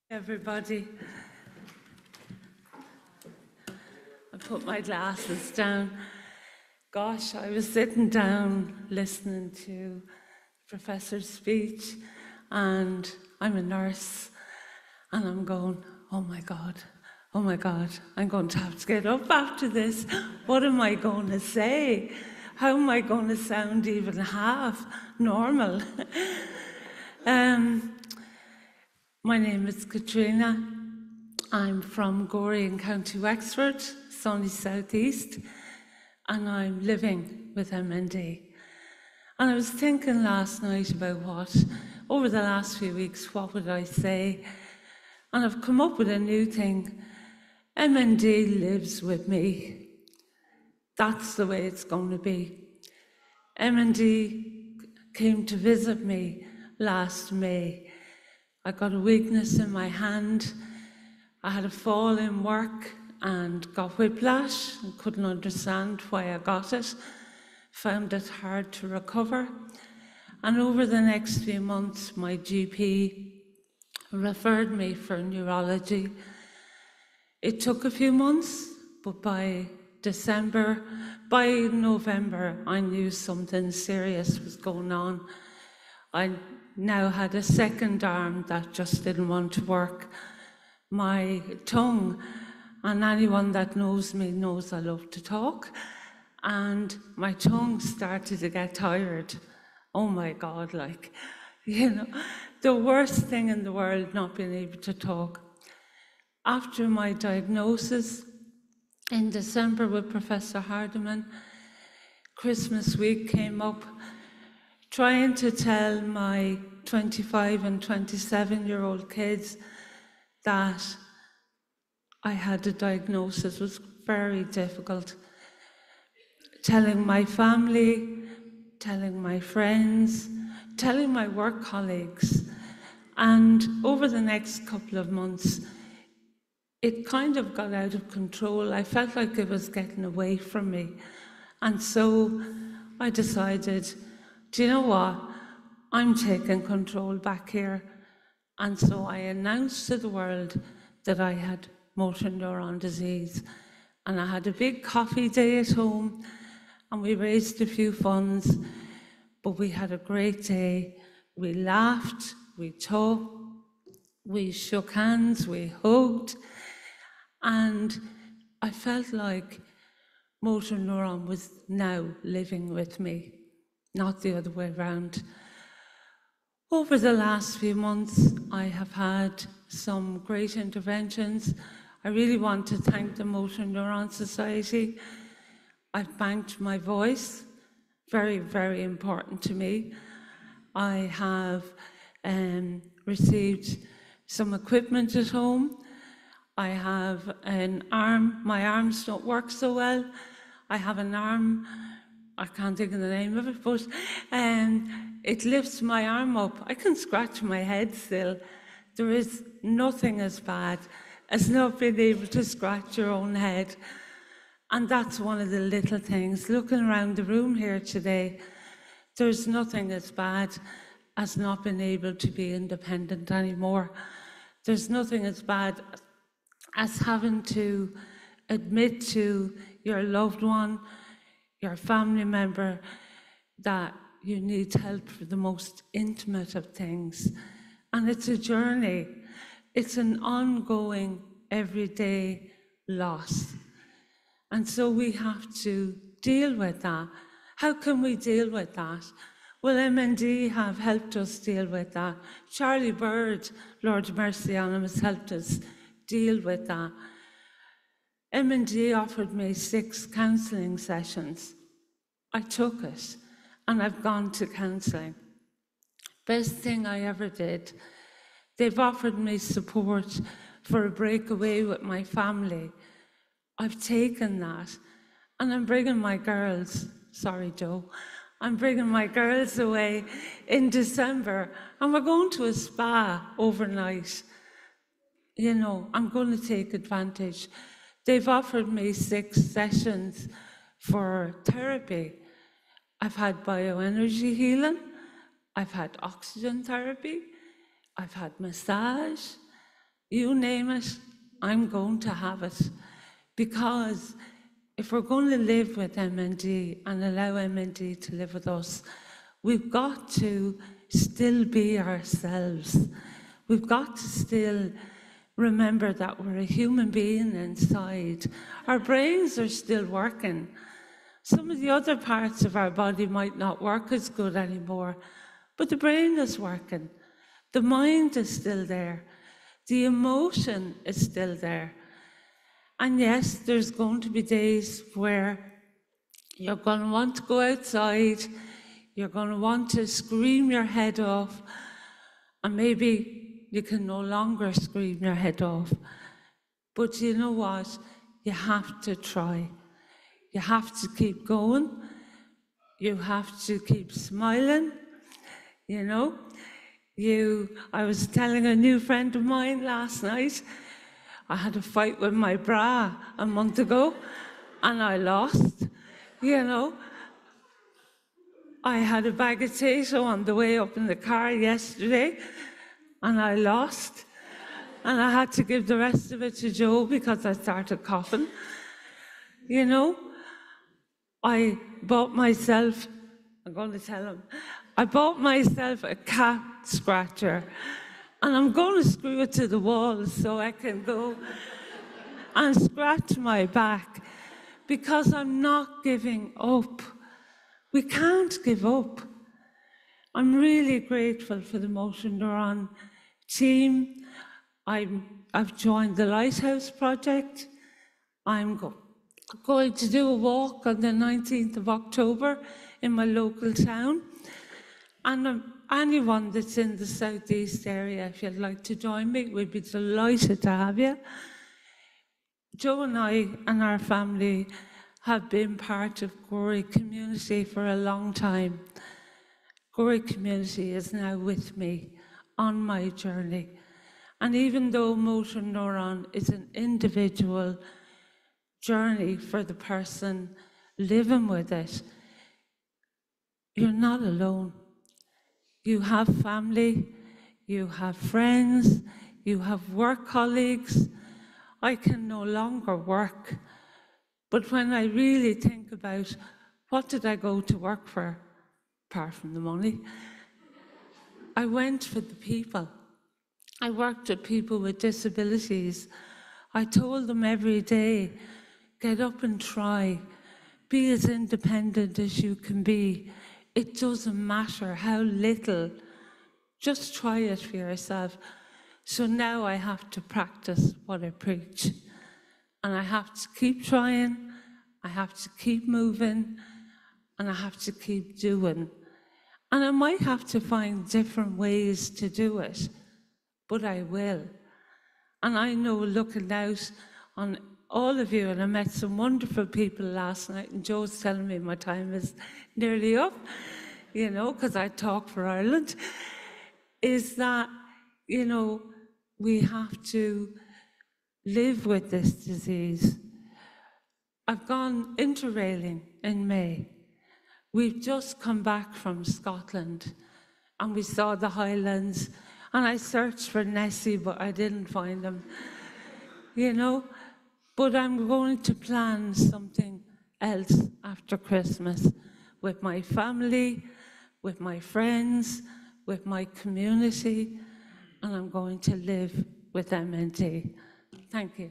Everybody, I put my glasses down. Gosh, I was sitting down listening to the professor's speech, and I'm a nurse, and I'm going, oh my God, I'm going to have to get up after this. What am I going to say? How am I going to sound even half normal? My name is Catriona. I'm from Gorey in County Wexford, sunny southeast, and I'm living with MND. And I was thinking last night about over the last few weeks, what would I say? And I've come up with a new thing. MND lives with me. That's the way it's going to be. MND came to visit me last May. I got a weakness in my hand. I had a fall in work and got whiplash and couldn't understand why I got it. Found it hard to recover. And over the next few months, my GP referred me for neurology. It took a few months, but by November, I knew something serious was going on. I now had a second arm that just didn't want to work. My tongue, and anyone that knows me knows I love to talk, and my tongue started to get tired. Oh my God, the worst thing in the world, not being able to talk. After my diagnosis in December with Professor Hardiman, Christmas week came up, trying to tell my 25 and 27-year-old kids that I had a diagnosis was very difficult. Telling my family, telling my friends, telling my work colleagues. And over the next couple of months, it kind of got out of control. I felt like it was getting away from me. And so I decided, do you know what? I'm taking control back here. And so I announced to the world that I had motor neuron disease. And I had a big coffee day at home, and we raised a few funds, but we had a great day. We laughed, we talked, we shook hands, we hugged, and I felt like motor neuron was now living with me, not the other way around. Over the last few months, I have had some great interventions. I really want to thank the Motor Neuron Society. I've banked my voice, very, very important to me. I have received some equipment at home. I have an arm, my arms don't work so well. I have an arm, I can't think of the name of it, but it lifts my arm up. I can scratch my head still. There is nothing as bad as not being able to scratch your own head. And that's one of the little things. Looking around the room here today, there's nothing as bad as not being able to be independent anymore. There's nothing as bad as having to admit to your loved one, your family member, that you need help for the most intimate of things. And it's a journey. It's an ongoing, everyday loss. And so we have to deal with that. How can we deal with that? Well, MND have helped us deal with that. Charlie Bird, Lord of Mercy on him, has helped us deal with that. MND offered me 6 counselling sessions. I took it, and I've gone to counselling. Best thing I ever did. They've offered me support for a breakaway with my family. I've taken that, and I'm bringing my girls, sorry Joe, I'm bringing my girls away in December, and we're going to a spa overnight. You know, I'm going to take advantage. They've offered me 6 sessions for therapy. I've had bioenergy healing, I've had oxygen therapy, I've had massage, You name it, I'm going to have it. Because if we're going to live with MND and allow MND to live with us, we've got to still be ourselves. We've got to still remember that we're a human being inside. Our brains are still working. Some of the other parts of our body might not work as good anymore, but the brain is working. The mind is still there. The emotion is still there. And yes, there's going to be days where you're going to want to go outside, you're going to want to scream your head off, and maybe you can no longer scream your head off. But you know what? You have to try. You have to keep going. You have to keep smiling, you know. I was telling a new friend of mine last night, I had a fight with my bra a month ago, and I lost, you know. I had a bag of potato on the way up in the car yesterday, and I lost. And I had to give the rest of it to Joe because I started coughing. You know, I bought myself, I'm going to tell him, I bought myself a cat scratcher, and I'm going to screw it to the wall so I can go and scratch my back, because I'm not giving up. We can't give up. I'm really grateful for the Motion Neuron team. I've joined the Lighthouse Project. I'm going to do a walk on the 19th of October in my local town. And anyone that's in the southeast area, if you'd like to join me, we'd be delighted to have you. Joe and I and our family have been part of Gorey community for a long time. Gorey community is now with me on my journey. And even though motor neuron is an individual journey for the person living with it, you're not alone. You have family, you have friends, you have work colleagues. I can no longer work. But when I really think about what did I go to work for, apart from the money, I went for the people. I worked with people with disabilities. I told them every day, get up and try. Be as independent as you can be. It doesn't matter how little. Just try it for yourself. So now I have to practice what I preach. And I have to keep trying. I have to keep moving. And I have to keep doing. And I might have to find different ways to do it, but I will. And I know, looking out on all of you, and I met some wonderful people last night, and Joe's telling me my time is nearly up, you know, because I talk for Ireland, is that, you know, we have to live with this disease. I've gone interrailing in May. We've just come back from Scotland, and we saw the Highlands, and I searched for Nessie, but I didn't find him, you know. But I'm going to plan something else after Christmas with my family, with my friends, with my community, and I'm going to live with MND. Thank you.